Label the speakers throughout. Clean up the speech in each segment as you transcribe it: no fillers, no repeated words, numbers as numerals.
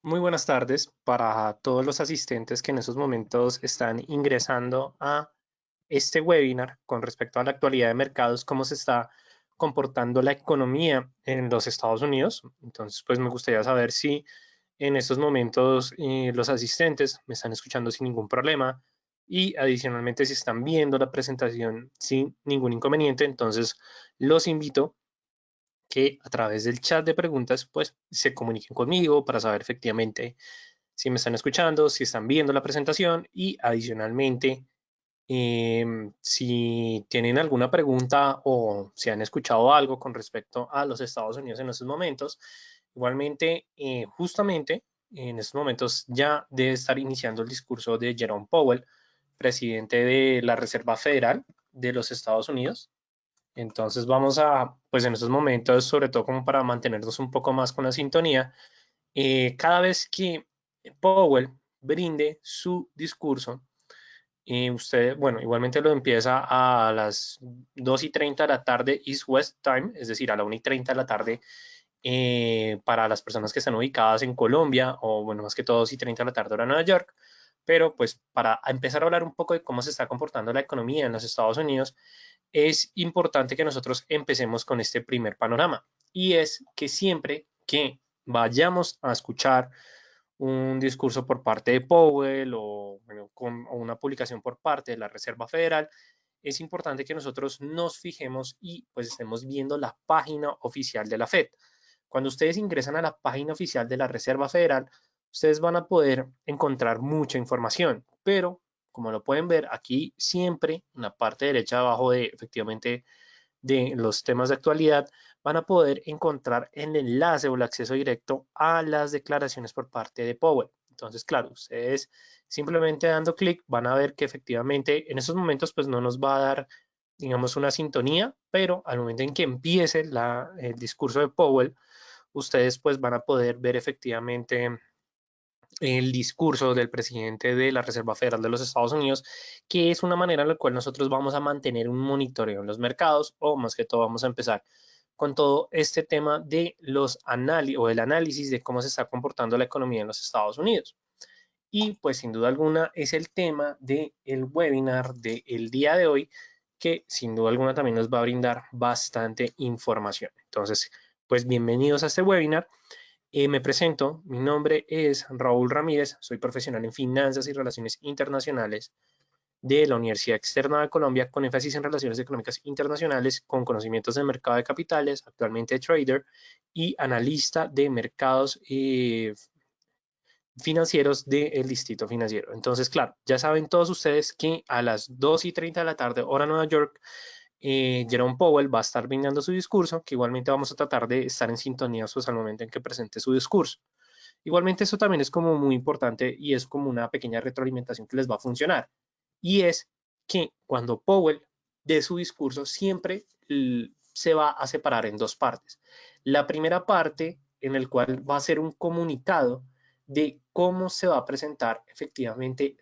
Speaker 1: Muy buenas tardes para todos los asistentes que en estos momentos están ingresando a este webinar con respecto a la actualidad de mercados, cómo se está comportando la economía en los Estados Unidos. Entonces, pues me gustaría saber si en estos momentos los asistentes me están escuchando sin ningún problema y adicionalmente si están viendo la presentación sin ningún inconveniente. Entonces, los invito que a través del chat de preguntas, pues se comuniquen conmigo para saber efectivamente si me están escuchando, si están viendo la presentación y adicionalmente si tienen alguna pregunta o si han escuchado algo con respecto a los Estados Unidos en estos momentos. Igualmente, justamente en estos momentos ya debe estar iniciando el discurso de Jerome Powell, presidente de la Reserva Federal de los Estados Unidos. Entonces vamos a, pues en estos momentos, sobre todo como para mantenernos un poco más con la sintonía, cada vez que Powell brinde su discurso, usted, bueno, igualmente lo empieza a las 2:30 de la tarde East West Time, es decir, a la 1:30 de la tarde para las personas que están ubicadas en Colombia o, bueno, más que todo 2:30 de la tarde hora Nueva York. Pero pues para empezar a hablar un poco de cómo se está comportando la economía en los Estados Unidos, es importante que nosotros empecemos con este primer panorama. Y es que siempre que vayamos a escuchar un discurso por parte de Powell o, bueno, o una publicación por parte de la Reserva Federal, es importante que nosotros nos fijemos y pues estemos viendo la página oficial de la Fed. Cuando ustedes ingresan a la página oficial de la Reserva Federal, ustedes van a poder encontrar mucha información, pero como lo pueden ver aquí siempre en la parte derecha abajo de efectivamente de los temas de actualidad, van a poder encontrar el enlace o el acceso directo a las declaraciones por parte de Powell. Entonces, claro, ustedes simplemente dando clic van a ver que efectivamente en estos momentos pues no nos va a dar, digamos, una sintonía, pero al momento en que empiece el discurso de Powell, ustedes pues van a poder ver efectivamente el discurso del presidente de la Reserva Federal de los Estados Unidos, que es una manera en la cual nosotros vamos a mantener un monitoreo en los mercados o más que todo vamos a empezar con todo este tema de los análisis o el análisis de cómo se está comportando la economía en los Estados Unidos. Y pues sin duda alguna es el tema del webinar del día de hoy que sin duda alguna también nos va a brindar bastante información. Entonces, pues bienvenidos a este webinar. Me presento, mi nombre es Raúl Ramírez, soy profesional en finanzas y relaciones internacionales de la Universidad Externa de Colombia con énfasis en relaciones económicas internacionales con conocimientos del mercado de capitales, actualmente trader y analista de mercados financieros del Distrito Financiero. Entonces, claro, ya saben todos ustedes que a las 2:30 de la tarde, hora Nueva York, Jerome Powell va a estar brindando su discurso, que igualmente vamos a tratar de estar en sintonía pues, al momento en que presente su discurso. Igualmente eso también es como muy importante y es como una pequeña retroalimentación que les va a funcionar. Y es que cuando Powell dé su discurso siempre se va a separar en dos partes. La primera parte en el cual va a ser un comunicado de cómo se va a presentar efectivamente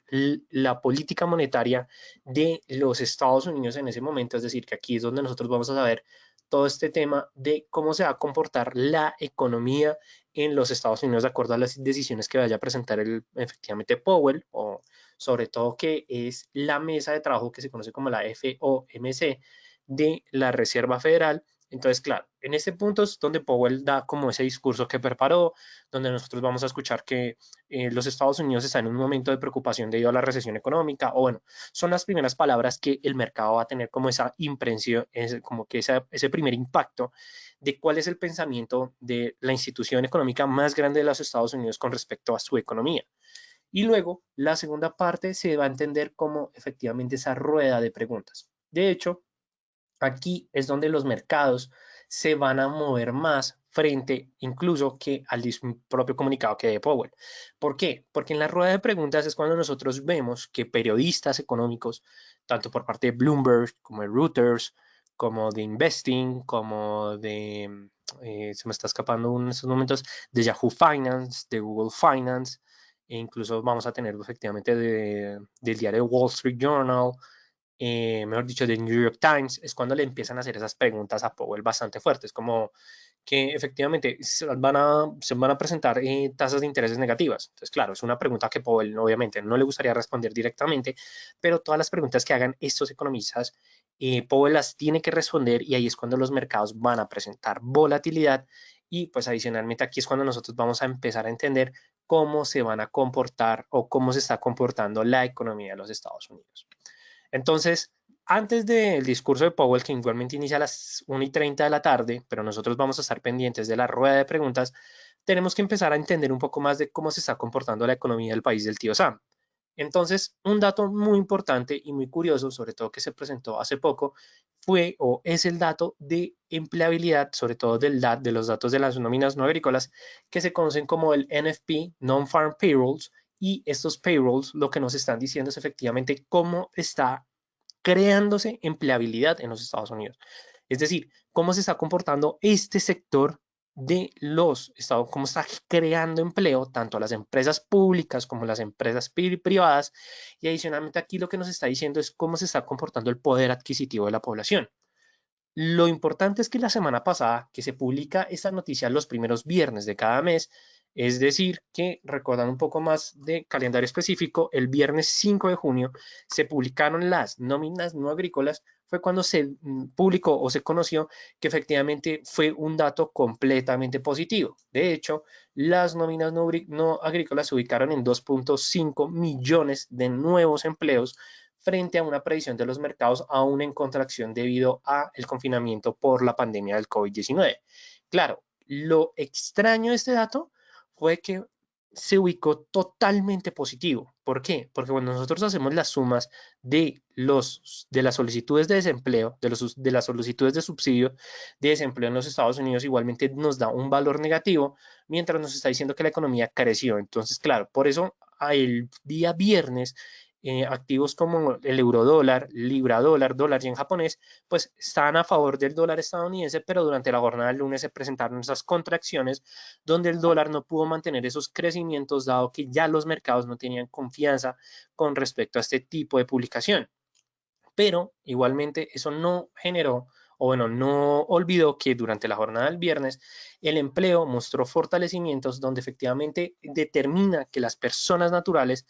Speaker 1: la política monetaria de los Estados Unidos en ese momento, es decir, que aquí es donde nosotros vamos a saber todo este tema de cómo se va a comportar la economía en los Estados Unidos de acuerdo a las decisiones que vaya a presentar efectivamente Powell o sobre todo que es la mesa de trabajo que se conoce como la FOMC de la Reserva Federal. Entonces, claro, en este punto es donde Powell da como ese discurso que preparó, donde nosotros vamos a escuchar que los Estados Unidos están en un momento de preocupación debido a la recesión económica, o bueno, son las primeras palabras que el mercado va a tener como esa impresión, como que ese primer impacto de cuál es el pensamiento de la institución económica más grande de los Estados Unidos con respecto a su economía. Y luego, la segunda parte se va a entender como efectivamente esa rueda de preguntas. De hecho, aquí es donde los mercados se van a mover más frente incluso que al propio comunicado que de Powell. ¿Por qué? Porque en la rueda de preguntas es cuando nosotros vemos que periodistas económicos, tanto por parte de Bloomberg como de Reuters, como de Investing, como de, se me está escapando en estos momentos, de Yahoo Finance, de Google Finance, e incluso vamos a tener efectivamente del diario Wall Street Journal, mejor dicho, de New York Times, es cuando le empiezan a hacer esas preguntas a Powell bastante fuertes, como que efectivamente se van a presentar tasas de intereses negativas. Entonces, claro, es una pregunta que Powell obviamente no le gustaría responder directamente, pero todas las preguntas que hagan estos economistas, Powell las tiene que responder y ahí es cuando los mercados van a presentar volatilidad y pues adicionalmente aquí es cuando nosotros vamos a empezar a entender cómo se van a comportar o cómo se está comportando la economía de los Estados Unidos. Entonces, antes del discurso de Powell, que igualmente inicia a las 1:30 de la tarde, pero nosotros vamos a estar pendientes de la rueda de preguntas, tenemos que empezar a entender un poco más de cómo se está comportando la economía del país del tío Sam. Entonces, un dato muy importante y muy curioso, sobre todo que se presentó hace poco, fue o es el dato de empleabilidad, sobre todo de los datos de las nóminas no agrícolas, que se conocen como el NFP, Non-Farm Payrolls, y estos payrolls lo que nos están diciendo es efectivamente cómo está creándose empleabilidad en los Estados Unidos. Es decir, cómo se está comportando este sector de los estados, cómo está creando empleo, tanto las empresas públicas como las empresas privadas, y adicionalmente aquí lo que nos está diciendo es cómo se está comportando el poder adquisitivo de la población. Lo importante es que la semana pasada, que se publica esta noticia los primeros viernes de cada mes, es decir, que recordando un poco más de calendario específico, el viernes 5 de junio se publicaron las nóminas no agrícolas, fue cuando se publicó o se conoció que efectivamente fue un dato completamente positivo. De hecho, las nóminas no agrícolas se ubicaron en 2.5 millones de nuevos empleos frente a una previsión de los mercados aún en contracción debido al confinamiento por la pandemia del COVID-19. Claro, lo extraño de este dato fue que se ubicó totalmente positivo. ¿Por qué? Porque cuando nosotros hacemos las sumas de las solicitudes de desempleo, de las solicitudes de subsidio de desempleo en los Estados Unidos, igualmente nos da un valor negativo, mientras nos está diciendo que la economía creció. Entonces, claro, por eso el día viernes activos como el eurodólar, libra dólar, dólar yen japonés, pues están a favor del dólar estadounidense, pero durante la jornada del lunes se presentaron esas contracciones donde el dólar no pudo mantener esos crecimientos dado que ya los mercados no tenían confianza con respecto a este tipo de publicación. Pero igualmente eso no generó o bueno, no olvidó que durante la jornada del viernes el empleo mostró fortalecimientos donde efectivamente determina que las personas naturales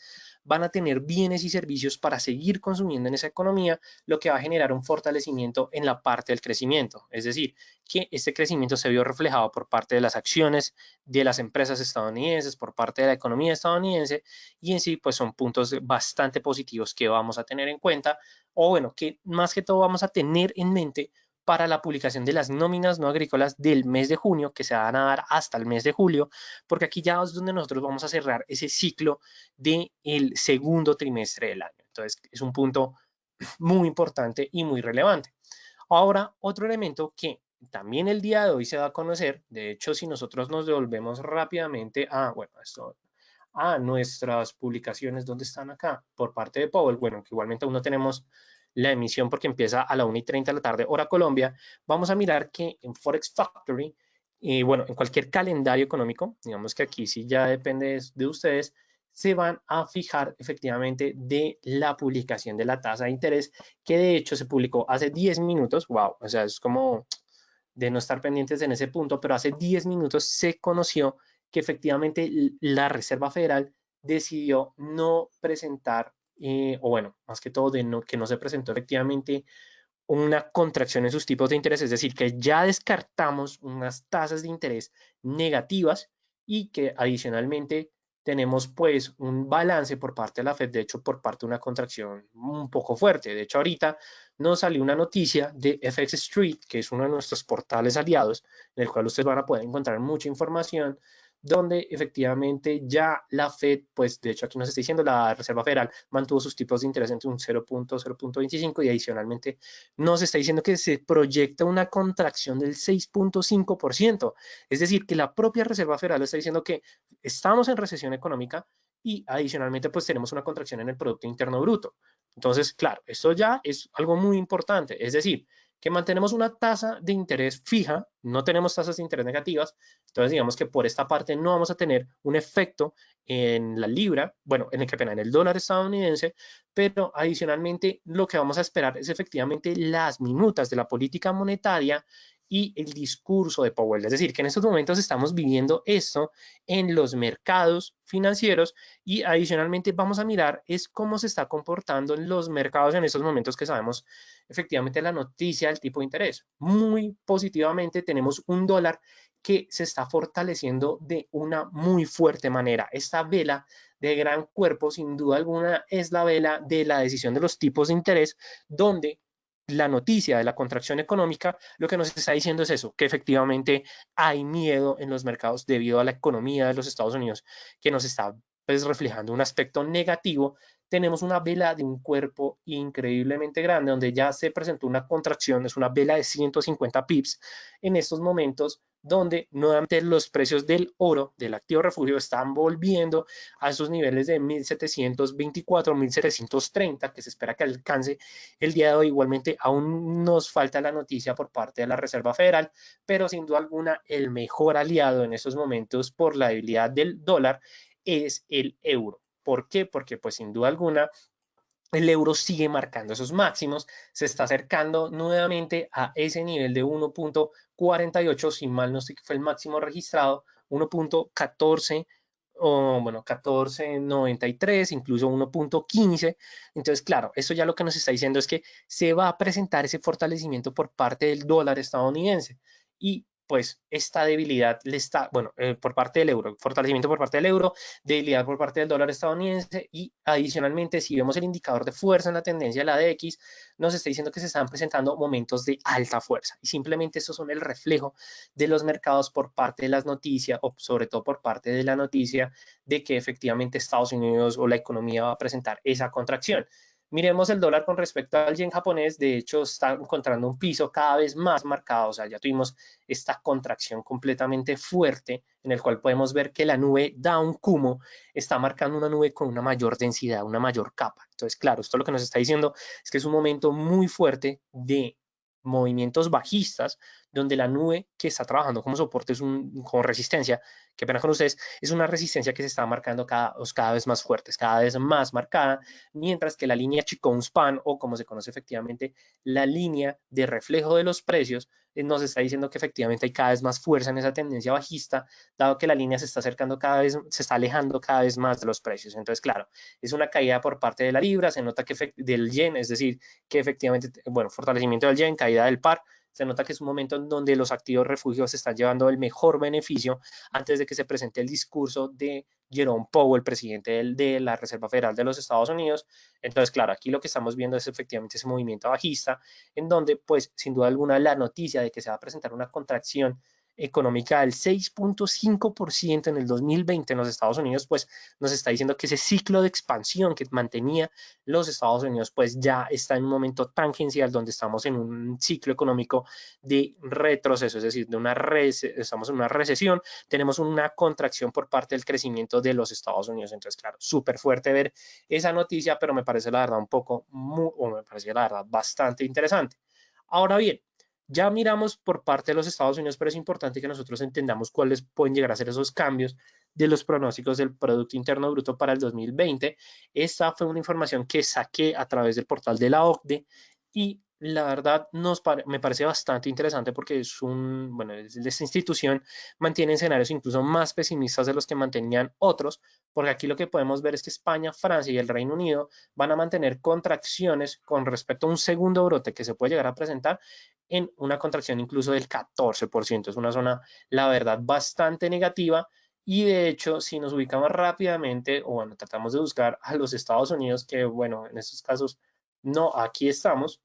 Speaker 1: van a tener bienes y servicios para seguir consumiendo en esa economía, lo que va a generar un fortalecimiento en la parte del crecimiento. Es decir, que este crecimiento se vio reflejado por parte de las acciones de las empresas estadounidenses, por parte de la economía estadounidense, y en sí, pues son puntos bastante positivos que vamos a tener en cuenta, o bueno, que más que todo vamos a tener en mente para la publicación de las nóminas no agrícolas del mes de junio, que se van a dar hasta el mes de julio, porque aquí ya es donde nosotros vamos a cerrar ese ciclo del segundo trimestre del año. Entonces, es un punto muy importante y muy relevante. Ahora, otro elemento que también el día de hoy se va a conocer, de hecho, si nosotros nos devolvemos rápidamente bueno, a nuestras publicaciones, ¿dónde están acá? Por parte de Powell, bueno, que igualmente aún no tenemos la emisión porque empieza a la 1:30 de la tarde, hora Colombia, vamos a mirar que en Forex Factory, bueno, en cualquier calendario económico, digamos que aquí sí ya depende de ustedes, se van a fijar efectivamente de la publicación de la tasa de interés, que de hecho se publicó hace 10 minutos, wow, o sea, es como de no estar pendientes en ese punto, pero hace 10 minutos se conoció que efectivamente la Reserva Federal decidió no presentar, o bueno, más que todo que no se presentó efectivamente una contracción en sus tipos de interés, es decir, que ya descartamos unas tasas de interés negativas y que adicionalmente tenemos pues un balance por parte de la Fed, de hecho por parte de una contracción un poco fuerte. De hecho ahorita nos salió una noticia de FX Street, que es uno de nuestros portales aliados, en el cual ustedes van a poder encontrar mucha información, donde efectivamente ya la Fed, pues de hecho aquí nos está diciendo la Reserva Federal, mantuvo sus tipos de interés entre un 0.25 y adicionalmente nos está diciendo que se proyecta una contracción del 6.5%. Es decir, que la propia Reserva Federal está diciendo que estamos en recesión económica y adicionalmente pues tenemos una contracción en el Producto Interno Bruto. Entonces, claro, esto ya es algo muy importante. Es decir, que mantenemos una tasa de interés fija no tenemos tasas de interés negativas, entonces digamos que por esta parte no vamos a tener un efecto en la libra, bueno, en el dólar estadounidense, pero adicionalmente lo que vamos a esperar es efectivamente las minutas de la política monetaria y el discurso de Powell. Es decir, que en estos momentos estamos viviendo esto en los mercados financieros y adicionalmente vamos a mirar es cómo se está comportando en los mercados en estos momentos que sabemos efectivamente la noticia del tipo de interés. Muy positivamente tenemos un dólar que se está fortaleciendo de una muy fuerte manera. Esta vela de gran cuerpo, sin duda alguna, es la vela de la decisión de los tipos de interés, donde la noticia de la contracción económica lo que nos está diciendo es eso, que efectivamente hay miedo en los mercados debido a la economía de los Estados Unidos que nos está pues, reflejando un aspecto negativo. Tenemos una vela de un cuerpo increíblemente grande donde ya se presentó una contracción, es una vela de 150 pips en estos momentos donde nuevamente los precios del oro, del activo refugio, están volviendo a esos niveles de 1724, 1730 que se espera que alcance el día de hoy. Igualmente, aún nos falta la noticia por parte de la Reserva Federal, pero sin duda alguna el mejor aliado en estos momentos por la debilidad del dólar es el euro. ¿Por qué? Porque pues sin duda alguna el euro sigue marcando esos máximos, se está acercando nuevamente a ese nivel de 1.48, si mal no sé qué fue el máximo registrado, 1.14 o bueno, 14.93, incluso 1.15. Entonces, claro, eso ya lo que nos está diciendo es que se va a presentar ese fortalecimiento por parte del dólar estadounidense. Y pues esta debilidad le está, bueno, por parte del euro, fortalecimiento por parte del euro, debilidad por parte del dólar estadounidense y adicionalmente si vemos el indicador de fuerza en la tendencia de la DX nos está diciendo que se están presentando momentos de alta fuerza y simplemente estos son el reflejo de los mercados por parte de las noticias o sobre todo por parte de la noticia de que efectivamente Estados Unidos o la economía va a presentar esa contracción. Miremos el dólar con respecto al yen japonés, de hecho está encontrando un piso cada vez más marcado, o sea, ya tuvimos esta contracción completamente fuerte en el cual podemos ver que la nube Down Kumo está marcando una nube con una mayor densidad, una mayor capa. Entonces, claro, esto lo que nos está diciendo es que es un momento muy fuerte de movimientos bajistas, donde la nube que está trabajando como soporte es como resistencia, que pena con ustedes, es una resistencia que se está marcando cada vez más fuerte, cada vez más marcada, mientras que la línea Chicón Span, o como se conoce efectivamente, la línea de reflejo de los precios, nos está diciendo que efectivamente hay cada vez más fuerza en esa tendencia bajista, dado que la línea se está acercando cada vez, se está alejando cada vez más de los precios. Entonces, claro, es una caída por parte de la libra, se nota que del yen, es decir, que efectivamente, bueno, fortalecimiento del yen, caída del par, se nota que es un momento en donde los activos refugios se están llevando el mejor beneficio antes de que se presente el discurso de Jerome Powell, presidente de la Reserva Federal de los Estados Unidos. Entonces, claro, aquí lo que estamos viendo es efectivamente ese movimiento bajista, en donde, pues, sin duda alguna, la noticia de que se va a presentar una contracción económica del 6.5% en el 2020 en los Estados Unidos, pues nos está diciendo que ese ciclo de expansión que mantenía los Estados Unidos, pues ya está en un momento tangencial donde estamos en un ciclo económico de retroceso, es decir, estamos en una recesión, tenemos una contracción por parte del crecimiento de los Estados Unidos. Entonces, claro, súper fuerte ver esa noticia, pero me parece la verdad un poco, o me parece la verdad bastante interesante. Ahora bien, ya miramos por parte de los Estados Unidos, pero es importante que nosotros entendamos cuáles pueden llegar a ser esos cambios de los pronósticos del Producto Interno Bruto para el 2020. Esta fue una información que saqué a través del portal de la OCDE y la verdad me parece bastante interesante porque bueno, esta institución mantiene escenarios incluso más pesimistas de los que mantenían otros, porque aquí lo que podemos ver es que España, Francia y el Reino Unido van a mantener contracciones con respecto a un segundo brote que se puede llegar a presentar en una contracción incluso del 14%. Es una zona, la verdad, bastante negativa. Y de hecho, si nos ubicamos rápidamente, o bueno, tratamos de buscar a los Estados Unidos, que bueno, en estos casos, no, aquí estamos,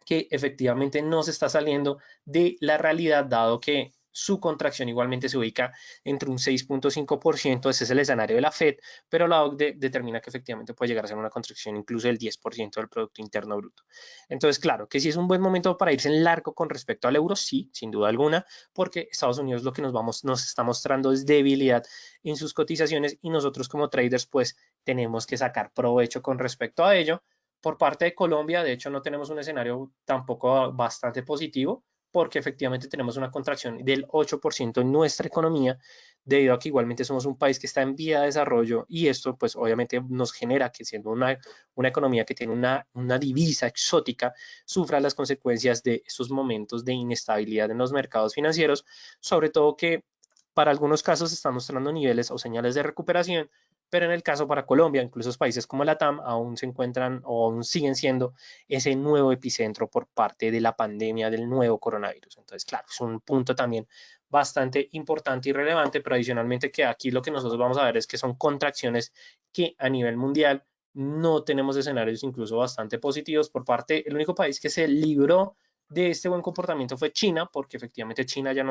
Speaker 1: que efectivamente no se está saliendo de la realidad, dado que su contracción igualmente se ubica entre un 6.5%, ese es el escenario de la Fed, pero la OCDE determina que efectivamente puede llegar a ser una contracción incluso del 10% del Producto Interno Bruto. Entonces, claro, que sí es un buen momento para irse en largo con respecto al euro, sí, sin duda alguna, porque Estados Unidos lo que nos está mostrando es debilidad en sus cotizaciones y nosotros como traders pues tenemos que sacar provecho con respecto a ello. Por parte de Colombia, de hecho, no tenemos un escenario tampoco bastante positivo. porque efectivamente tenemos una contracción del 8% en nuestra economía, debido a que igualmente somos un país que está en vía de desarrollo y esto pues obviamente nos genera que siendo una economía que tiene una divisa exótica, sufra las consecuencias de estos momentos de inestabilidad en los mercados financieros, sobre todo que para algunos casos están mostrando niveles o señales de recuperación, pero en el caso para Colombia, incluso países como la TAM aún se encuentran o aún siguen siendo ese nuevo epicentro por parte de la pandemia del nuevo coronavirus. Entonces, claro, es un punto también bastante importante y relevante, pero adicionalmente que aquí lo que nosotros vamos a ver es que son contracciones que a nivel mundial no tenemos escenarios incluso bastante positivos por parte, el único país que se libró de este buen comportamiento fue China, porque efectivamente China ya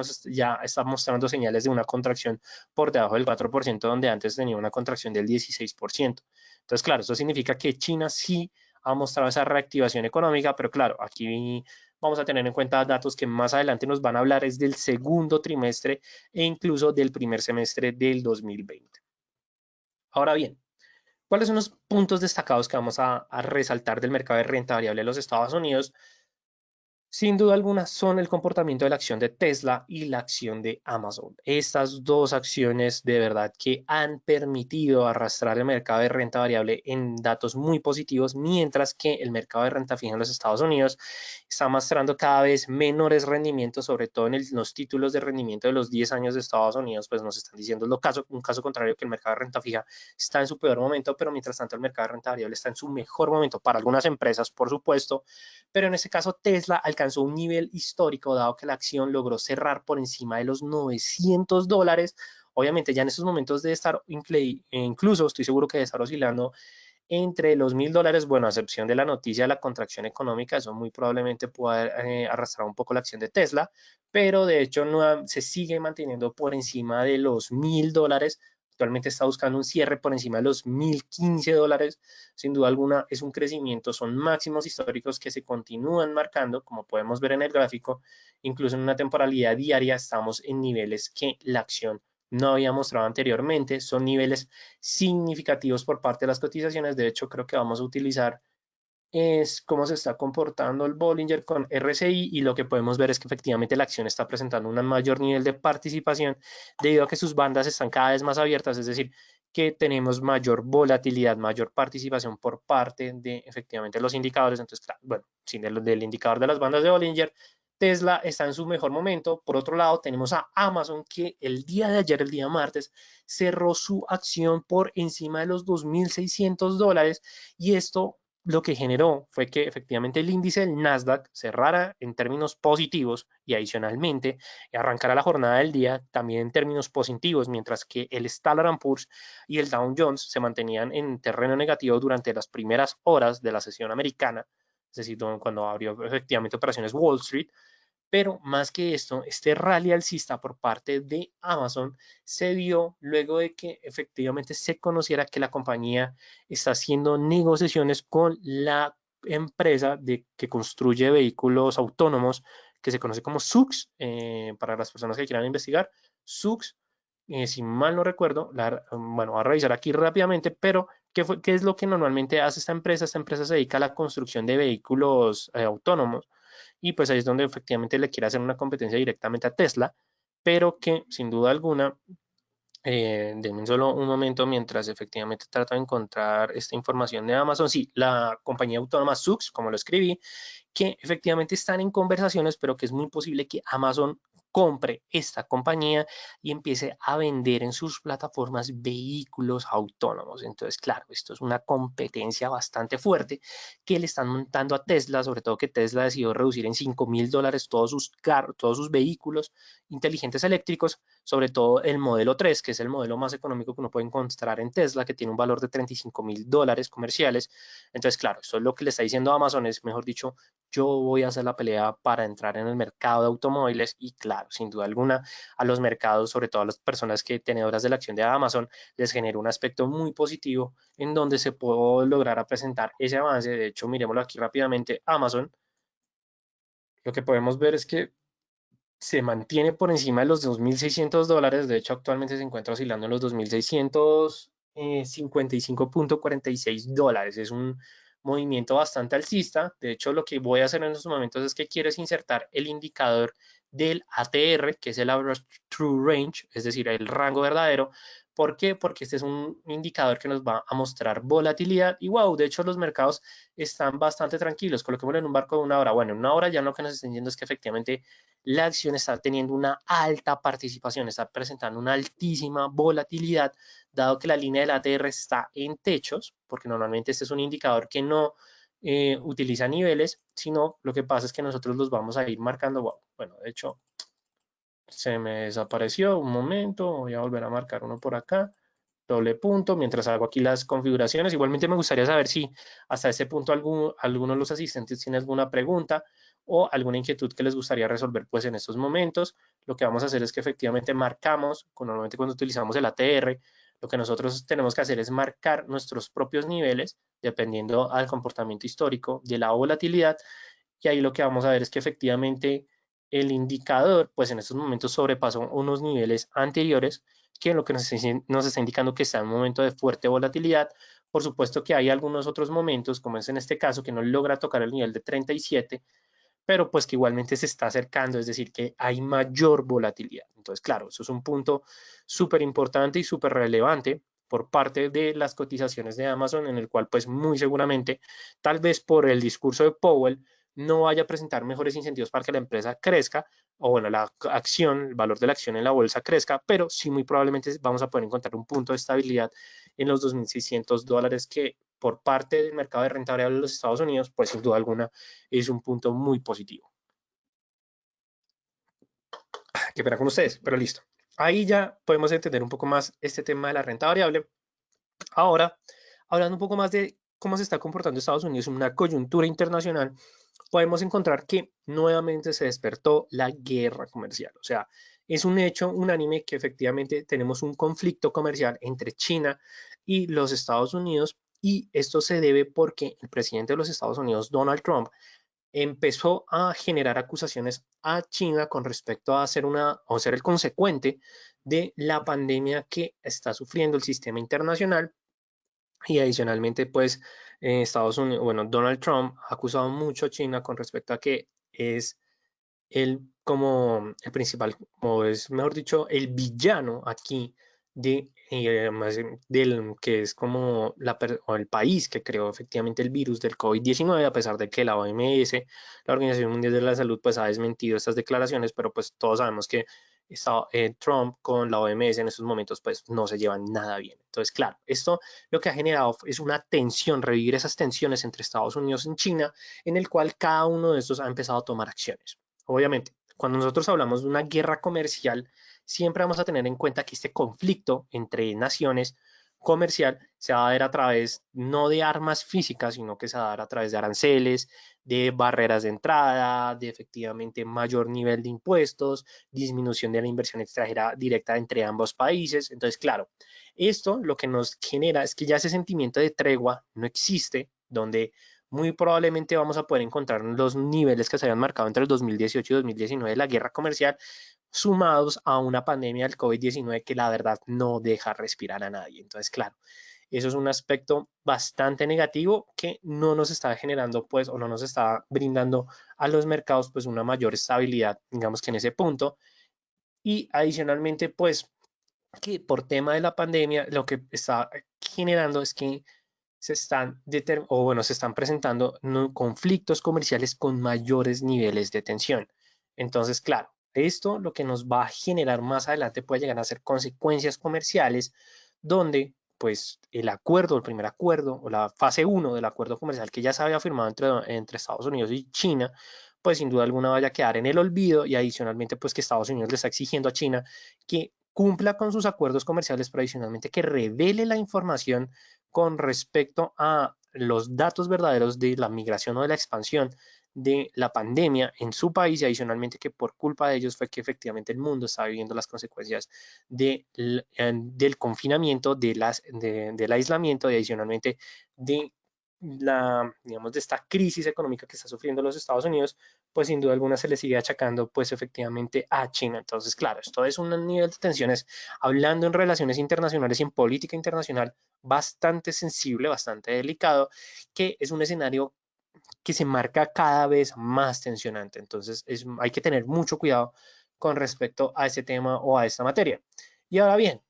Speaker 1: está mostrando señales de una contracción por debajo del 4%, donde antes tenía una contracción del 16%. Entonces, claro, eso significa que China sí ha mostrado esa reactivación económica, pero claro, aquí vamos a tener en cuenta datos que más adelante nos van a hablar es del segundo trimestre e incluso del primer semestre del 2020. Ahora bien, ¿cuáles son los puntos destacados que vamos a resaltar del mercado de renta variable de los Estados Unidos? Sin duda alguna son el comportamiento de la acción de Tesla y la acción de Amazon. Estas dos acciones de verdad que han permitido arrastrar el mercado de renta variable en datos muy positivos, mientras que el mercado de renta fija en los Estados Unidos está mostrando cada vez menores rendimientos, sobre todo en los títulos de rendimiento de los 10 años de Estados Unidos, pues nos están diciendo un caso contrario, que el mercado de renta fija está en su peor momento, pero mientras tanto el mercado de renta variable está en su mejor momento para algunas empresas, por supuesto, pero en este caso Tesla alcanzó un nivel histórico dado que la acción logró cerrar por encima de los $900. Obviamente ya en estos momentos de estar, incluso estoy seguro que de estar oscilando entre los $1,000, bueno, a excepción de la noticia de la contracción económica, eso muy probablemente pueda arrastrar un poco la acción de Tesla, pero de hecho no, se sigue manteniendo por encima de los $1,000. Actualmente está buscando un cierre por encima de los $1,015. Sin duda alguna es un crecimiento, son máximos históricos que se continúan marcando, como podemos ver en el gráfico, incluso en una temporalidad diaria estamos en niveles que la acción no había mostrado anteriormente, son niveles significativos por parte de las cotizaciones. De hecho, creo que vamos a utilizar es cómo se está comportando el Bollinger con RSI y lo que podemos ver es que efectivamente la acción está presentando un mayor nivel de participación debido a que sus bandas están cada vez más abiertas, es decir, que tenemos mayor volatilidad, mayor participación por parte de efectivamente los indicadores. Entonces, claro, bueno, sin del indicador de las bandas de Bollinger, Tesla está en su mejor momento. Por otro lado, tenemos a Amazon que el día de ayer, el día martes, cerró su acción por encima de los $2,600 y esto lo que generó fue que efectivamente el índice del Nasdaq cerrara en términos positivos y adicionalmente arrancara la jornada del día también en términos positivos, mientras que el Standard & Poor's y el Dow Jones se mantenían en terreno negativo durante las primeras horas de la sesión americana, es decir, cuando abrió efectivamente operaciones Wall Street. Pero más que esto, este rally alcista por parte de Amazon se dio luego de que efectivamente se conociera que la compañía está haciendo negociaciones con la empresa que construye vehículos autónomos que se conoce como SUX, para las personas que quieran investigar. SUX, si mal no recuerdo, bueno, voy a revisar aquí rápidamente, pero ¿qué es lo que normalmente hace esta empresa? Esta empresa se dedica a la construcción de vehículos autónomos y pues ahí es donde efectivamente le quiere hacer una competencia directamente a Tesla, pero que sin duda alguna, denme solo un momento mientras efectivamente trato de encontrar esta información de Amazon. Sí, la compañía autónoma SUX, como lo escribí, que efectivamente están en conversaciones, pero que es muy posible que Amazon compre esta compañía y empiece a vender en sus plataformas vehículos autónomos. Entonces, claro, esto es una competencia bastante fuerte que le están montando a Tesla, sobre todo que Tesla decidió reducir en $5,000 todos sus carros, todos sus vehículos inteligentes eléctricos, sobre todo el modelo 3, que es el modelo más económico que uno puede encontrar en Tesla, que tiene un valor de $35,000 comerciales. Entonces, claro, esto es lo que le está diciendo a Amazon, es mejor dicho, yo voy a hacer la pelea para entrar en el mercado de automóviles y claro, sin duda alguna, a los mercados, sobre todo a las personas que tenedoras de la acción de Amazon, les genera un aspecto muy positivo en donde se puede lograr a presentar ese avance. De hecho, miremoslo aquí rápidamente, Amazon, lo que podemos ver es que se mantiene por encima de los $2,600. De hecho, actualmente se encuentra oscilando en los $2,655.46. Es un movimiento bastante alcista. De hecho, lo que voy a hacer en estos momentos es que quiero insertar el indicador del ATR, que es el Average True Range, es decir, el rango verdadero. ¿Por qué? Porque este es un indicador que nos va a mostrar volatilidad y wow, de hecho los mercados están bastante tranquilos. Coloquémoslo en un barco de una hora. Bueno, en una hora ya lo que nos están diciendo es que efectivamente la acción está teniendo una alta participación, está presentando una altísima volatilidad, dado que la línea del ATR está en techos, porque normalmente este es un indicador que no utiliza niveles, sino lo que pasa es que nosotros los vamos a ir marcando. Wow, bueno, de hecho, se me desapareció un momento, voy a volver a marcar uno por acá, doble punto, mientras hago aquí las configuraciones. Igualmente me gustaría saber si hasta este punto alguno de los asistentes tiene alguna pregunta o alguna inquietud que les gustaría resolver pues en estos momentos. Lo que vamos a hacer es que efectivamente marcamos, normalmente cuando utilizamos el ATR, lo que nosotros tenemos que hacer es marcar nuestros propios niveles dependiendo al comportamiento histórico de la volatilidad, y ahí lo que vamos a ver es que efectivamente el indicador, pues en estos momentos sobrepasó unos niveles anteriores, que lo que nos está indicando que está en un momento de fuerte volatilidad. Por supuesto que hay algunos otros momentos, como es en este caso, que no logra tocar el nivel de 37, pero pues que igualmente se está acercando, es decir, que hay mayor volatilidad. Entonces, claro, eso es un punto súper importante y súper relevante por parte de las cotizaciones de Amazon, en el cual pues muy seguramente, tal vez por el discurso de Powell, no vaya a presentar mejores incentivos para que la empresa crezca, o bueno, la acción, el valor de la acción en la bolsa crezca, pero sí muy probablemente vamos a poder encontrar un punto de estabilidad en los $2.600 que por parte del mercado de renta variable de los Estados Unidos, pues sin duda alguna es un punto muy positivo. Qué pena con ustedes, pero listo. Ahí ya podemos entender un poco más este tema de la renta variable. Ahora, hablando un poco más de cómo se está comportando Estados Unidos en una coyuntura internacional, podemos encontrar que nuevamente se despertó la guerra comercial. O sea, es un hecho unánime que efectivamente tenemos un conflicto comercial entre China y los Estados Unidos, y esto se debe porque el presidente de los Estados Unidos, Donald Trump, empezó a generar acusaciones a China con respecto a ser o ser el consecuente de la pandemia que está sufriendo el sistema internacional. Y adicionalmente, pues, Estados Unidos, bueno, Donald Trump ha acusado mucho a China con respecto a que es el como el principal, o es mejor dicho, el villano aquí de, del que es como o el país que creó efectivamente el virus del COVID-19, a pesar de que la OMS, la Organización Mundial de la Salud, pues ha desmentido estas declaraciones, pero pues todos sabemos que Trump con la OMS en estos momentos pues no se llevan nada bien. Entonces, claro, esto lo que ha generado es una tensión, revivir esas tensiones entre Estados Unidos y China, en el cual cada uno de estos ha empezado a tomar acciones. Obviamente, cuando nosotros hablamos de una guerra comercial, siempre vamos a tener en cuenta que este conflicto entre naciones comercial se va a dar a través no de armas físicas, sino que se va a dar a través de aranceles, de barreras de entrada, de efectivamente mayor nivel de impuestos, disminución de la inversión extranjera directa entre ambos países. Entonces, claro, esto lo que nos genera es que ya ese sentimiento de tregua no existe, donde muy probablemente vamos a poder encontrar los niveles que se habían marcado entre el 2018 y 2019 de la guerra comercial, sumados a una pandemia del COVID-19 que la verdad no deja respirar a nadie. Entonces, claro, eso es un aspecto bastante negativo que no nos está generando, pues, o no nos está brindando a los mercados, pues, una mayor estabilidad, digamos que en ese punto. Y adicionalmente, pues, que por tema de la pandemia, lo que está generando es que se están presentando conflictos comerciales con mayores niveles de tensión. Entonces, claro, esto lo que nos va a generar más adelante puede llegar a ser consecuencias comerciales donde pues el primer acuerdo o la fase 1 del acuerdo comercial que ya se había firmado entre Estados Unidos y China, pues sin duda alguna vaya a quedar en el olvido, y adicionalmente pues que Estados Unidos le está exigiendo a China que cumpla con sus acuerdos comerciales, pero adicionalmente que revele la información con respecto a los datos verdaderos de la migración o de la expansión de la pandemia en su país, y adicionalmente que por culpa de ellos fue que efectivamente el mundo está viviendo las consecuencias del confinamiento, del aislamiento, y adicionalmente de digamos, de esta crisis económica que está sufriendo los Estados Unidos, pues sin duda alguna se le sigue achacando pues efectivamente a China. Entonces, claro, esto es un nivel de tensiones, hablando en relaciones internacionales y en política internacional, bastante sensible, bastante delicado, que es un escenario que se marca cada vez más tensionante. Entonces, hay que tener mucho cuidado con respecto a ese tema o a esta materia. Y ahora bien,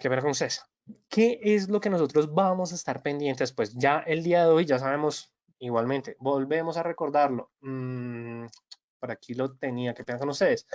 Speaker 1: qué pena con ustedes. ¿Qué es lo que nosotros vamos a estar pendientes? Pues ya el día de hoy ya sabemos, igualmente, volvemos a recordarlo. Por aquí lo tenía, qué pena con ustedes.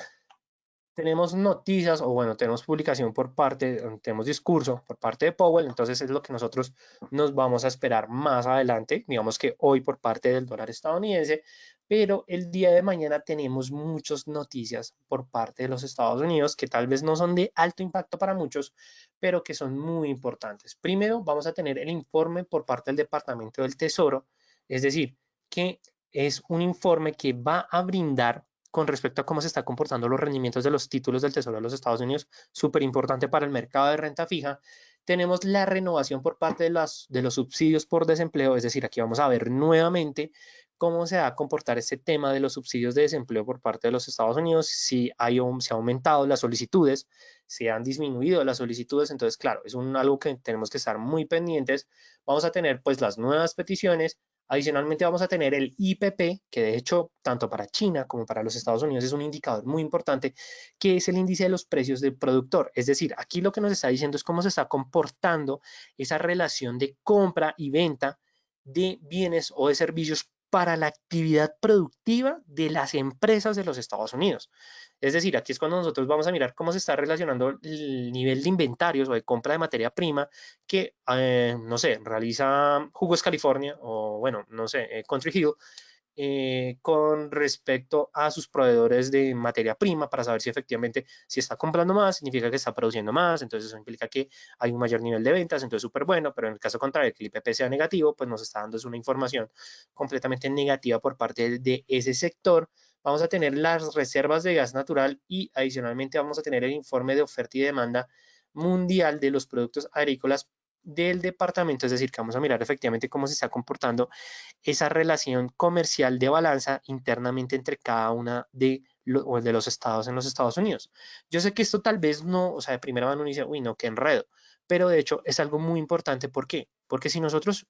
Speaker 1: Tenemos noticias, o bueno, tenemos publicación por parte, tenemos discurso por parte de Powell, entonces es lo que nosotros nos vamos a esperar más adelante, digamos que hoy por parte del dólar estadounidense, pero el día de mañana tenemos muchas noticias por parte de los Estados Unidos que tal vez no son de alto impacto para muchos, pero que son muy importantes. Primero, vamos a tener el informe por parte del Departamento del Tesoro, es decir, que es un informe que va a brindar con respecto a cómo se están comportando los rendimientos de los títulos del Tesoro de los Estados Unidos, súper importante para el mercado de renta fija. Tenemos la renovación por parte de los subsidios por desempleo, es decir, aquí vamos a ver nuevamente cómo se va a comportar este tema de los subsidios de desempleo por parte de los Estados Unidos, si se ha aumentado las solicitudes, si han disminuido las solicitudes, entonces claro, es algo que tenemos que estar muy pendientes. Vamos a tener pues las nuevas peticiones. Adicionalmente vamos a tener el IPP, que de hecho tanto para China como para los Estados Unidos es un indicador muy importante, que es el índice de los precios del productor. Es decir, aquí lo que nos está diciendo es cómo se está comportando esa relación de compra y venta de bienes o de servicios para la actividad productiva de las empresas de los Estados Unidos. Es decir, aquí es cuando nosotros vamos a mirar cómo se está relacionando el nivel de inventarios o de compra de materia prima que, no sé, realiza Jugos California o, bueno, no sé, Country Hill, con respecto a sus proveedores de materia prima para saber si efectivamente si está comprando más, significa que está produciendo más, entonces eso implica que hay un mayor nivel de ventas, entonces súper bueno, pero en el caso contrario, que el IPP sea negativo, pues nos está dando una información completamente negativa por parte de ese sector. Vamos a tener las reservas de gas natural y adicionalmente vamos a tener el informe de oferta y demanda mundial de los productos agrícolas del departamento, es decir, que vamos a mirar efectivamente cómo se está comportando esa relación comercial de balanza internamente entre cada una de los estados en los Estados Unidos. Yo sé que esto tal vez no, o sea, de primera mano uno dice, uy, no, qué enredo, pero de hecho es algo muy importante. ¿Por qué? Porque si nosotros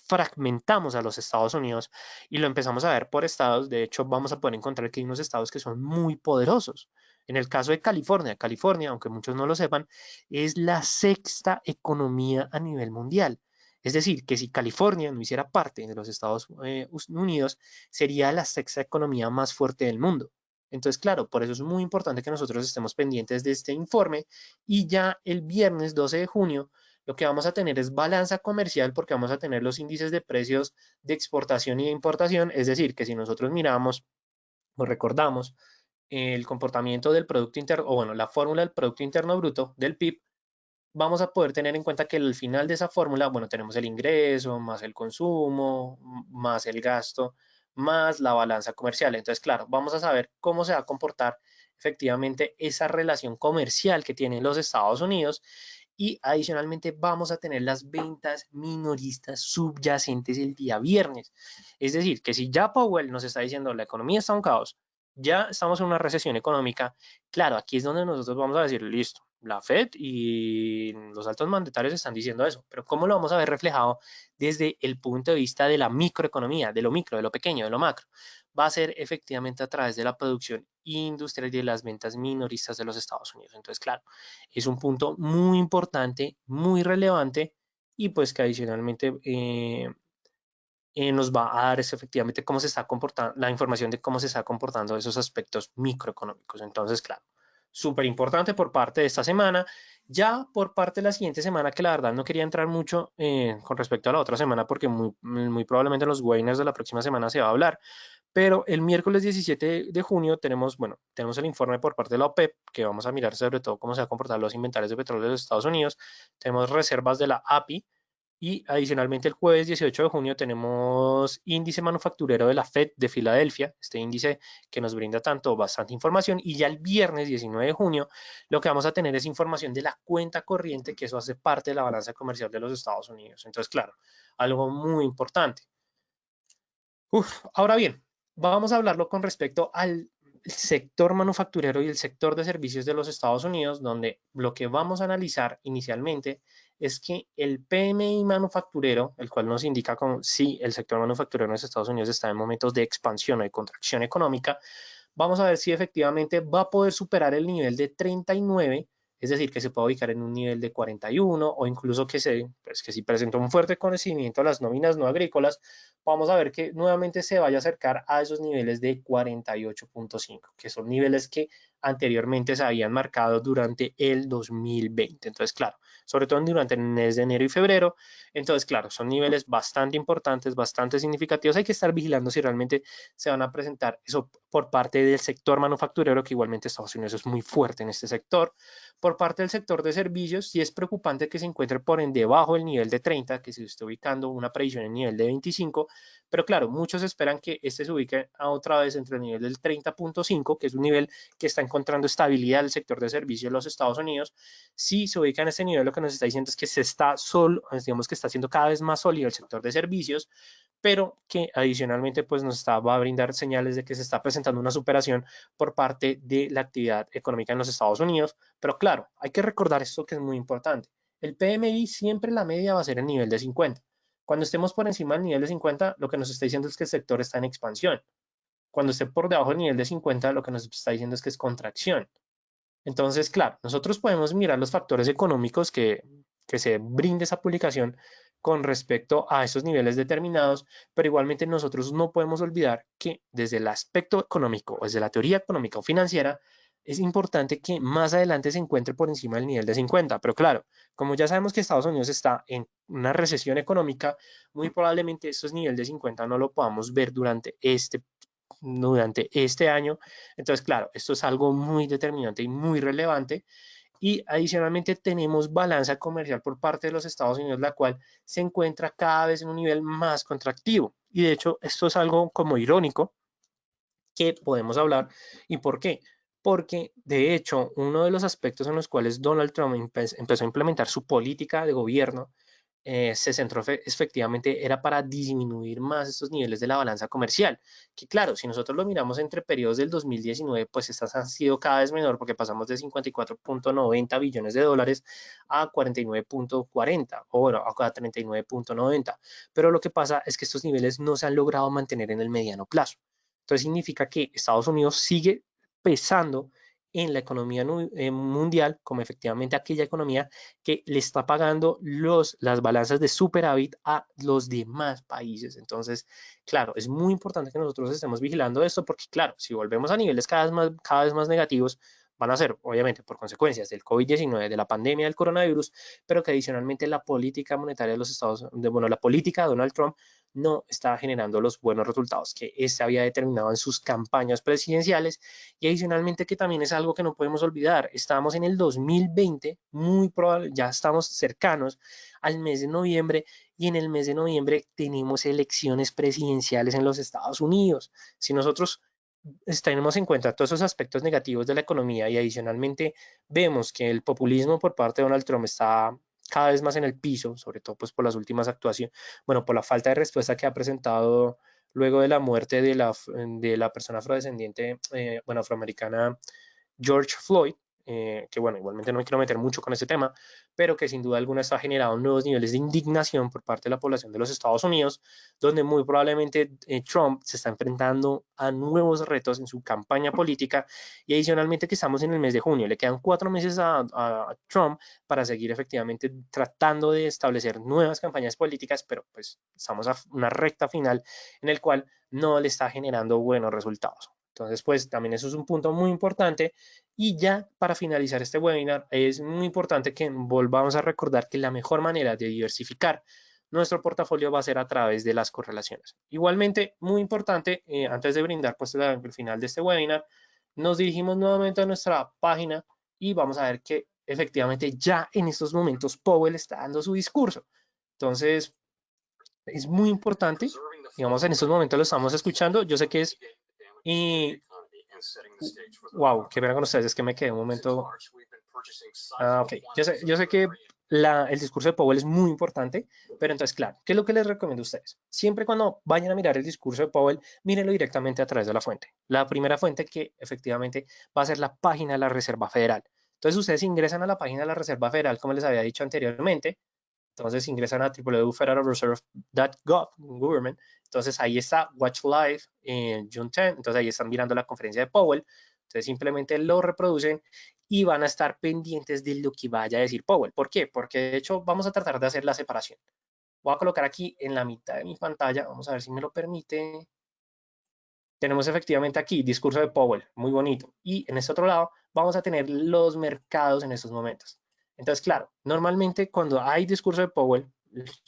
Speaker 1: fragmentamos a los Estados Unidos y lo empezamos a ver por estados, de hecho vamos a poder encontrar que hay unos estados que son muy poderosos. En el caso de California, California, aunque muchos no lo sepan, es la sexta economía a nivel mundial. Es decir, que si California no hiciera parte de los Estados Unidos, sería la sexta economía más fuerte del mundo. Entonces, claro, por eso es muy importante que nosotros estemos pendientes de este informe y ya el viernes 12 de junio lo que vamos a tener es balanza comercial porque vamos a tener los índices de precios de exportación y de importación, es decir, que si nosotros miramos o recordamos el comportamiento del Producto Interno, o bueno, la fórmula del Producto Interno Bruto, del PIB, vamos a poder tener en cuenta que al final de esa fórmula, bueno, tenemos el ingreso, más el consumo, más el gasto, más la balanza comercial. Entonces, claro, vamos a saber cómo se va a comportar efectivamente esa relación comercial que tienen los Estados Unidos y adicionalmente vamos a tener las ventas minoristas subyacentes el día viernes. Es decir, que si ya Powell nos está diciendo la economía está en un caos, ya estamos en una recesión económica, claro, aquí es donde nosotros vamos a decir, listo, la Fed y los altos mandatarios están diciendo eso, pero ¿cómo lo vamos a ver reflejado desde el punto de vista de la microeconomía, de lo micro, de lo pequeño, de lo macro? Va a ser efectivamente a través de la producción industrial y de las ventas minoristas de los Estados Unidos. Entonces, claro, es un punto muy importante, muy relevante y pues que adicionalmente nos va a dar es efectivamente cómo se está comportando, la información de cómo se está comportando esos aspectos microeconómicos. Entonces, claro, súper importante por parte de esta semana. Ya por parte de la siguiente semana, que la verdad no quería entrar mucho con respecto a la otra semana, porque muy probablemente en los webinars de la próxima semana se va a hablar, pero el miércoles 17 de junio tenemos, bueno, tenemos el informe por parte de la OPEP, que vamos a mirar sobre todo cómo se van a comportar los inventarios de petróleo de los Estados Unidos. Tenemos reservas de la API, Y adicionalmente el jueves 18 de junio tenemos índice manufacturero de la Fed de Filadelfia, este índice que nos brinda tanto bastante información. Y ya el viernes 19 de junio lo que vamos a tener es información de la cuenta corriente, que eso hace parte de la balanza comercial de los Estados Unidos. Entonces, claro, algo muy importante. Ahora bien, vamos a hablarlo con respecto al sector manufacturero y el sector de servicios de los Estados Unidos, donde lo que vamos a analizar inicialmente es que el PMI manufacturero, el cual nos indica como si el sector manufacturero en los Estados Unidos está en momentos de expansión o de contracción económica, vamos a ver si efectivamente va a poder superar el nivel de 39, es decir, que se puede ubicar en un nivel de 41 o incluso pues que si presenta un fuerte crecimiento a las nóminas no agrícolas, vamos a ver que nuevamente se vaya a acercar a esos niveles de 48.5, que son niveles que anteriormente se habían marcado durante el 2020. Entonces, claro, sobre todo durante el mes de enero y febrero. Entonces, claro, son niveles bastante importantes, bastante significativos. Hay que estar vigilando si realmente se van a presentar eso por parte del sector manufacturero, que igualmente Estados Unidos es muy fuerte en este sector. Por parte del sector de servicios, sí es preocupante que se encuentre por en debajo del nivel de 30, que se esté ubicando una previsión en nivel de 25, pero claro, muchos esperan que este se ubique a otra vez entre el nivel del 30.5, que es un nivel que está encontrando estabilidad el sector de servicios de los Estados Unidos. Si se ubica en este nivel, lo que nos está diciendo es que digamos que está siendo cada vez más sólido el sector de servicios, pero que adicionalmente pues va a brindar señales de que se está presentando una superación por parte de la actividad económica en los Estados Unidos. Pero claro, hay que recordar esto que es muy importante. El PMI siempre la media va a ser el nivel de 50. Cuando estemos por encima del nivel de 50, lo que nos está diciendo es que el sector está en expansión. Cuando esté por debajo del nivel de 50, lo que nos está diciendo es que es contracción. Entonces, claro, nosotros podemos mirar los factores económicos que se brinde esa publicación con respecto a esos niveles determinados, pero igualmente nosotros no podemos olvidar que desde el aspecto económico, desde la teoría económica o financiera, es importante que más adelante se encuentre por encima del nivel de 50. Pero claro, como ya sabemos que Estados Unidos está en una recesión económica, muy probablemente estos niveles de 50 no lo podamos ver durante este año. Entonces, claro, esto es algo muy determinante y muy relevante. Y adicionalmente tenemos balanza comercial por parte de los Estados Unidos, la cual se encuentra cada vez en un nivel más contractivo. Y de hecho, esto es algo como irónico que podemos hablar. ¿Y por qué? Porque de hecho, uno de los aspectos en los cuales Donald Trump empezó a implementar su política de gobierno se centró efectivamente era para disminuir más estos niveles de la balanza comercial, que claro, si nosotros lo miramos entre periodos del 2019, pues estas han sido cada vez menor porque pasamos de 54.90 billones de dólares a 49.40 o bueno, a 39.90, pero lo que pasa es que estos niveles no se han logrado mantener en el mediano plazo. Entonces significa que Estados Unidos sigue pesando en la economía mundial como efectivamente aquella economía que le está pagando las balanzas de superávit a los demás países. Entonces, claro, es muy importante que nosotros estemos vigilando esto porque, claro, si volvemos a niveles cada vez más negativos, van a ser, obviamente, por consecuencias del COVID-19, de la pandemia del coronavirus, pero que adicionalmente la política monetaria de los bueno, la política de Donald Trump no está generando los buenos resultados que este había determinado en sus campañas presidenciales. Y adicionalmente que también es algo que no podemos olvidar, estamos en el 2020, muy probable, ya estamos cercanos al mes de noviembre y en el mes de noviembre tenemos elecciones presidenciales en los Estados Unidos. Si nosotros tenemos en cuenta todos esos aspectos negativos de la economía y adicionalmente vemos que el populismo por parte de Donald Trump está cada vez más en el piso, sobre todo pues por las últimas actuaciones, bueno, por la falta de respuesta que ha presentado luego de la muerte de la persona afrodescendiente, bueno, afroamericana George Floyd, que bueno, igualmente no me quiero meter mucho con ese tema, pero que sin duda alguna está generando nuevos niveles de indignación por parte de la población de los Estados Unidos, donde muy probablemente Trump se está enfrentando a nuevos retos en su campaña política y adicionalmente que estamos en el mes de junio, le quedan 4 meses a Trump para seguir efectivamente tratando de establecer nuevas campañas políticas, pero pues estamos a una recta final en el cual no le está generando buenos resultados. Entonces, pues también eso es un punto muy importante. Y ya para finalizar este webinar, es muy importante que volvamos a recordar que la mejor manera de diversificar nuestro portafolio va a ser a través de las correlaciones. Igualmente, muy importante, antes de brindar pues el final de este webinar, nos dirigimos nuevamente a nuestra página y vamos a ver que efectivamente ya en estos momentos Powell está dando su discurso. Entonces, es muy importante, digamos, en estos momentos lo estamos escuchando, yo sé que es, y, wow, qué pena con ustedes, es que me quedé un momento, ok, yo sé que el discurso de Powell es muy importante, pero entonces, claro, ¿qué es lo que les recomiendo a ustedes? Siempre cuando vayan a mirar el discurso de Powell, mírenlo directamente a través de la fuente. La primera fuente que efectivamente va a ser la página de la Reserva Federal. Entonces, ustedes ingresan a la página de la Reserva Federal, como les había dicho anteriormente, entonces ingresan a www.federalreserve.gov, government. Entonces ahí está Watch Live en June 10. Entonces ahí están mirando la conferencia de Powell. Entonces simplemente lo reproducen y van a estar pendientes de lo que vaya a decir Powell. ¿Por qué? Porque de hecho vamos a tratar de hacer la separación. Voy a colocar aquí en la mitad de mi pantalla. Vamos a ver si me lo permite. Tenemos efectivamente aquí discurso de Powell, muy bonito. Y en este otro lado vamos a tener los mercados en estos momentos. Entonces, claro, normalmente cuando hay discurso de Powell,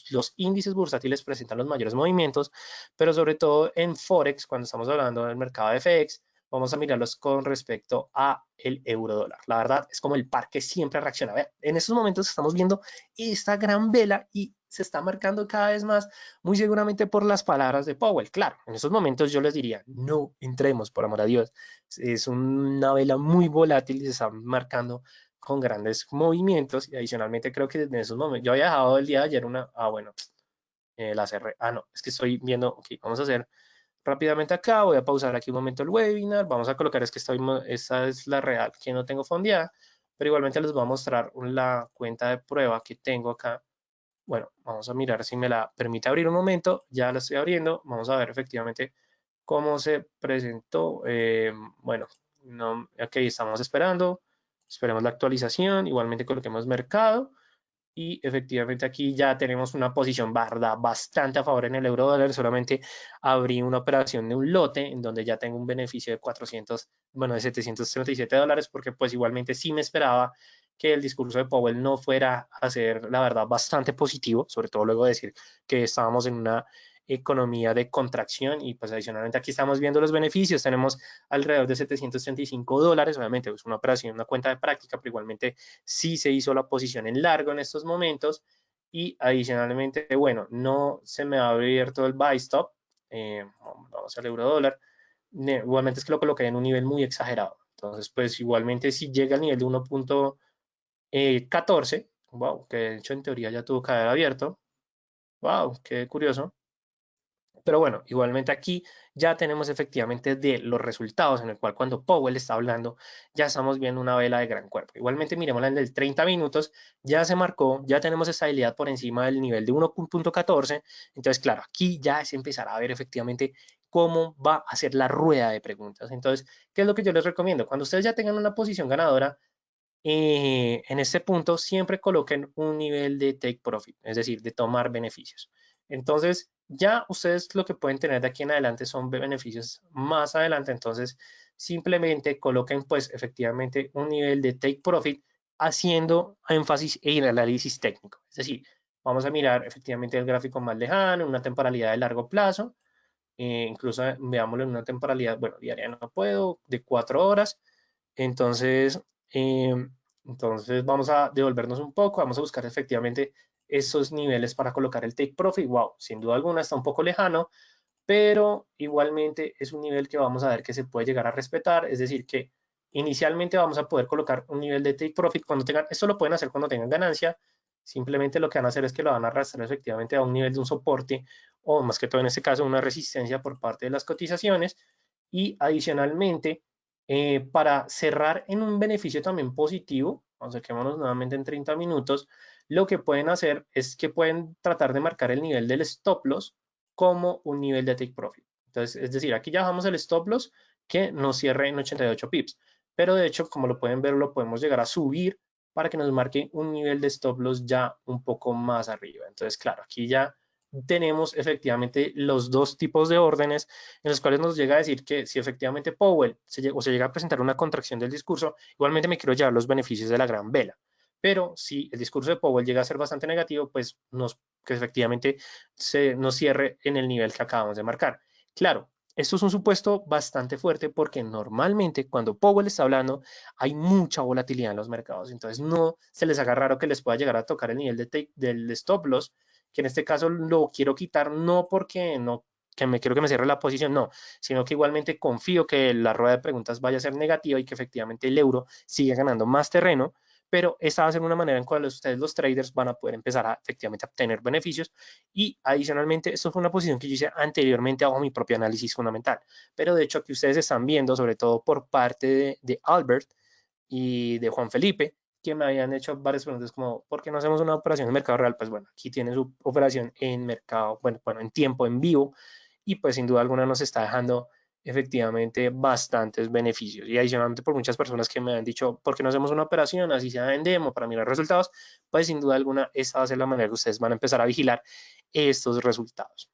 Speaker 1: los índices bursátiles presentan los mayores movimientos, pero sobre todo en Forex, cuando estamos hablando del mercado de FX, vamos a mirarlos con respecto a el euro dólar. La verdad es como el par que siempre reacciona. Vean, en estos momentos estamos viendo esta gran vela y se está marcando cada vez más, muy seguramente por las palabras de Powell. Claro, en esos momentos yo les diría, no entremos, por amor a Dios. Es una vela muy volátil y se está marcando con grandes movimientos y adicionalmente creo que en esos momentos, yo había dejado el día de ayer una, bueno, la cerré, no, es que estoy viendo, ok, vamos a hacer rápidamente acá, voy a pausar aquí un momento el webinar, vamos a colocar, es que esta es la real que no tengo fondeada, pero igualmente les voy a mostrar la cuenta de prueba que tengo acá. Bueno, vamos a mirar si me la permite abrir un momento. Ya la estoy abriendo. Vamos a ver efectivamente cómo se presentó. Bueno, no, ok, estamos esperando. Esperemos la actualización. Igualmente coloquemos mercado. Y efectivamente aquí ya tenemos una posición bastante a favor en el euro dólar. Solamente abrí una operación de un lote en donde ya tengo un beneficio de 400, bueno, de $737, porque pues igualmente sí me esperaba que el discurso de Powell no fuera a ser, la verdad, bastante positivo, sobre todo luego de decir que estábamos en una economía de contracción y pues adicionalmente aquí estamos viendo los beneficios, tenemos alrededor de $735, obviamente es una operación, una cuenta de práctica, pero igualmente sí se hizo la posición en largo en estos momentos y adicionalmente, bueno, no se me ha abierto el buy stop, vamos al euro dólar, igualmente es que lo coloqué en un nivel muy exagerado, entonces pues igualmente si llega al nivel de 1.14, wow, que de hecho en teoría ya tuvo que haber abierto, wow, qué curioso. Pero bueno, igualmente aquí ya tenemos efectivamente de los resultados en el cual cuando Powell está hablando ya estamos viendo una vela de gran cuerpo. Igualmente miremosla en el 30 minutos, ya se marcó, ya tenemos estabilidad por encima del nivel de 1.14. Entonces, claro, aquí ya es empezar a ver efectivamente cómo va a ser la rueda de preguntas. Entonces, ¿qué es lo que yo les recomiendo? Cuando ustedes ya tengan una posición ganadora, en este punto siempre coloquen un nivel de take profit, es decir, de tomar beneficios. Entonces, ya ustedes lo que pueden tener de aquí en adelante son beneficios más adelante, entonces simplemente coloquen pues efectivamente un nivel de take profit haciendo énfasis en el análisis técnico. Es decir, vamos a mirar efectivamente el gráfico más lejano, una temporalidad de largo plazo, incluso veámoslo en una temporalidad, bueno, diaria no puedo, de 4 horas. Entonces, eh, entonces vamos a devolvernos un poco, vamos a buscar efectivamente esos niveles para colocar el take profit. Wow, sin duda alguna está un poco lejano, pero igualmente es un nivel que vamos a ver que se puede llegar a respetar, es decir, que inicialmente vamos a poder colocar un nivel de take profit cuando tengan, esto lo pueden hacer cuando tengan ganancia, simplemente lo que van a hacer es que lo van a arrastrar efectivamente a un nivel de un soporte o más que todo en este caso una resistencia por parte de las cotizaciones y adicionalmente para cerrar en un beneficio también positivo, acerquémonos nuevamente en 30 minutos, lo que pueden hacer es que pueden tratar de marcar el nivel del stop loss como un nivel de take profit. Entonces, es decir, aquí ya bajamos el stop loss que nos cierre en 88 pips, pero de hecho, como lo pueden ver, lo podemos llegar a subir para que nos marque un nivel de stop loss ya un poco más arriba. Entonces, claro, aquí ya tenemos efectivamente los dos tipos de órdenes en los cuales nos llega a decir que si efectivamente Powell se llega a presentar una contracción del discurso, igualmente me quiero llevar los beneficios de la gran vela. Pero si el discurso de Powell llega a ser bastante negativo, pues que efectivamente nos cierre en el nivel que acabamos de marcar. Claro, esto es un supuesto bastante fuerte porque normalmente cuando Powell está hablando hay mucha volatilidad en los mercados, entonces no se les haga raro que les pueda llegar a tocar el nivel del stop loss que en este caso lo quiero quitar no porque no que me quiero que me cierre la posición, no, sino que igualmente confío que la rueda de preguntas vaya a ser negativa y que efectivamente el euro siga ganando más terreno, pero esta va a ser una manera en cual ustedes los traders van a poder empezar a efectivamente a obtener beneficios y adicionalmente esto fue una posición que yo hice anteriormente bajo mi propio análisis fundamental, pero de hecho aquí ustedes están viendo sobre todo por parte de Albert y de Juan Felipe que me habían hecho varias preguntas como ¿por qué no hacemos una operación en mercado real? Pues bueno, aquí tiene su operación en mercado, bueno, en tiempo, en vivo, y pues sin duda alguna nos está dejando efectivamente bastantes beneficios. Y adicionalmente por muchas personas que me han dicho, ¿por qué no hacemos una operación así sea en demo para mirar resultados? Pues sin duda alguna esta va a ser la manera que ustedes van a empezar a vigilar estos resultados.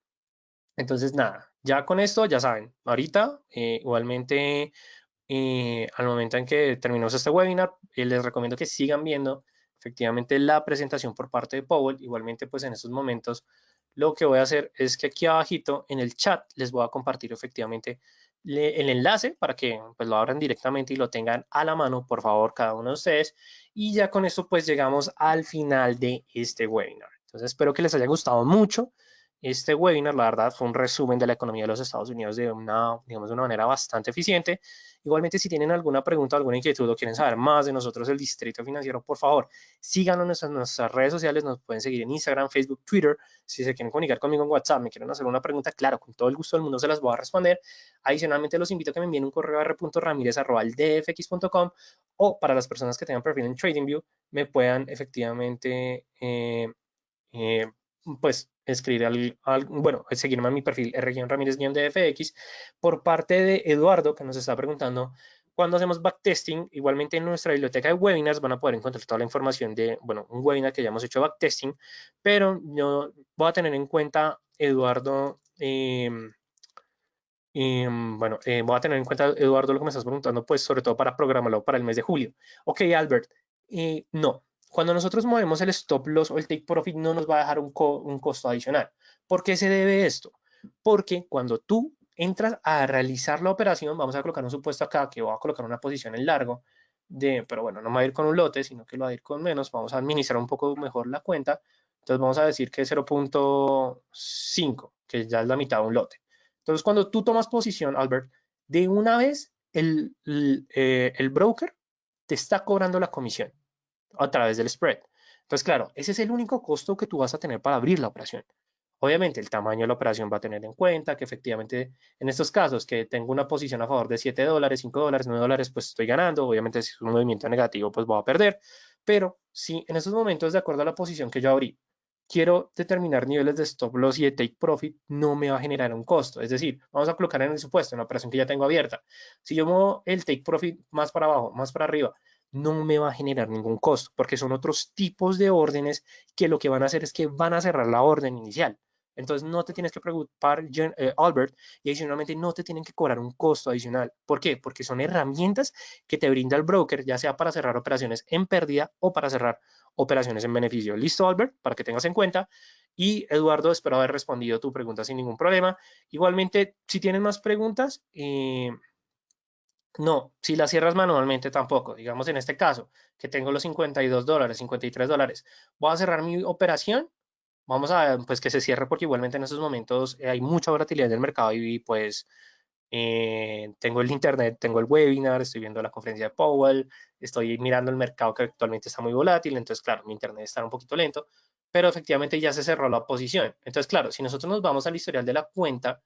Speaker 1: Entonces nada, ya con esto ya saben, ahorita igualmente al momento en que terminemos este webinar, les recomiendo que sigan viendo efectivamente la presentación por parte de Powell. Igualmente, pues en estos momentos lo que voy a hacer es que aquí abajito en el chat les voy a compartir efectivamente el enlace para que pues lo abran directamente y lo tengan a la mano, por favor, cada uno de ustedes. Y ya con esto pues llegamos al final de este webinar. Entonces espero que les haya gustado mucho. Este webinar, la verdad, fue un resumen de la economía de los Estados Unidos de una, digamos, de una manera bastante eficiente. Igualmente, si tienen alguna pregunta, alguna inquietud o quieren saber más de nosotros, el Distrito Financiero, por favor, síganos en nuestras redes sociales, nos pueden seguir en Instagram, Facebook, Twitter. Si se quieren comunicar conmigo en WhatsApp, me quieren hacer una pregunta, claro, con todo el gusto del mundo se las voy a responder. Adicionalmente, los invito a que me envíen un correo a r.ramirez@dfx.com o para las personas que tengan perfil en TradingView, me puedan efectivamente eh, pues escribir bueno, seguirme a mi perfil r-ramírez-dfx. Por parte de Eduardo, que nos está preguntando, cuando hacemos backtesting, igualmente en nuestra biblioteca de webinars van a poder encontrar toda la información de, bueno, un webinar que ya hemos hecho backtesting, pero yo voy a tener en cuenta, Eduardo, bueno, voy a tener en cuenta, Eduardo, lo que me estás preguntando, pues sobre todo para programarlo para el mes de julio. Ok, Albert, no. Cuando nosotros movemos el stop loss o el take profit no nos va a dejar un costo adicional. ¿Por qué se debe esto? Porque cuando tú entras a realizar la operación, vamos a colocar un supuesto acá que voy a colocar una posición en largo, pero bueno, no me va a ir con un lote, sino que lo va a ir con menos. Vamos a administrar un poco mejor la cuenta. Entonces vamos a decir que 0.5, que ya es la mitad de un lote. Entonces, cuando tú tomas posición, Albert, de una vez el broker te está cobrando la comisión a través del spread. Entonces, claro, ese es el único costo que tú vas a tener para abrir la operación. Obviamente, el tamaño de la operación va a tener en cuenta que efectivamente en estos casos que tengo una posición a favor de $7, $5, $9, pues estoy ganando. Obviamente, si es un movimiento negativo, pues voy a perder. Pero si en estos momentos, de acuerdo a la posición que yo abrí, quiero determinar niveles de stop loss y de take profit, no me va a generar un costo. Es decir, vamos a colocar en el supuesto, en la operación que ya tengo abierta. Si yo muevo el take profit más para abajo, más para arriba, no me va a generar ningún costo, porque son otros tipos de órdenes que lo que van a hacer es que van a cerrar la orden inicial. Entonces no te tienes que preocupar, Albert, y adicionalmente no te tienen que cobrar un costo adicional. ¿Por qué? Porque son herramientas que te brinda el broker, ya sea para cerrar operaciones en pérdida o para cerrar operaciones en beneficio. ¿Listo, Albert? Para que tengas en cuenta. Y Eduardo, espero haber respondido tu pregunta sin ningún problema. Igualmente, si tienes más preguntas, no, si las cierras manualmente tampoco. Digamos en este caso, que tengo los $52, $53, voy a cerrar mi operación. Vamos a pues que se cierre porque igualmente en estos momentos hay mucha volatilidad en el mercado y pues tengo el internet, tengo el webinar, estoy viendo la conferencia de Powell, estoy mirando el mercado que actualmente está muy volátil, entonces claro, mi internet está un poquito lento, pero efectivamente ya se cerró la posición. Entonces claro, si nosotros nos vamos al historial de la cuenta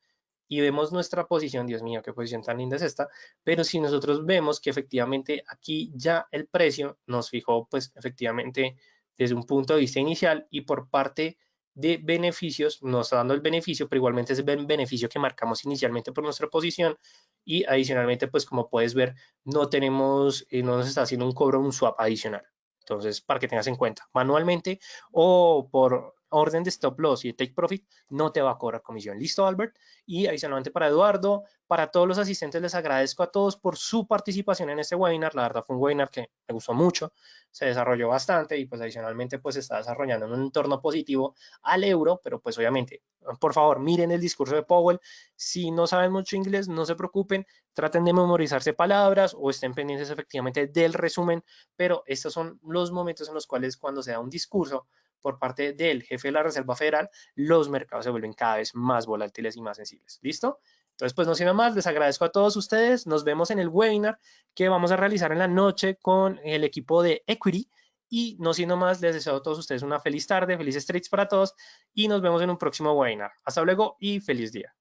Speaker 1: y vemos nuestra posición, Dios mío, qué posición tan linda es esta, pero si nosotros vemos que efectivamente aquí ya el precio nos fijó pues efectivamente desde un punto de vista inicial y por parte de beneficios, nos está dando el beneficio, pero igualmente es el beneficio que marcamos inicialmente por nuestra posición y adicionalmente, pues como puedes ver, no tenemos, no nos está haciendo un cobro, un swap adicional. Entonces, para que tengas en cuenta, manualmente o por orden de stop loss y take profit, no te va a cobrar comisión. ¿Listo, Albert? Y adicionalmente para Eduardo, para todos los asistentes, les agradezco a todos por su participación en este webinar. La verdad fue un webinar que me gustó mucho, se desarrolló bastante y pues adicionalmente pues se está desarrollando en un entorno positivo al euro, pero pues obviamente, por favor, miren el discurso de Powell. Si no saben mucho inglés, no se preocupen, traten de memorizarse palabras o estén pendientes efectivamente del resumen, pero estos son los momentos en los cuales cuando se da un discurso, por parte del jefe de la Reserva Federal, los mercados se vuelven cada vez más volátiles y más sensibles. ¿Listo? Entonces, pues no siendo más, les agradezco a todos ustedes. Nos vemos en el webinar que vamos a realizar en la noche con el equipo de Equity. Y no siendo más, les deseo a todos ustedes una feliz tarde, felices trades para todos y nos vemos en un próximo webinar. Hasta luego y feliz día.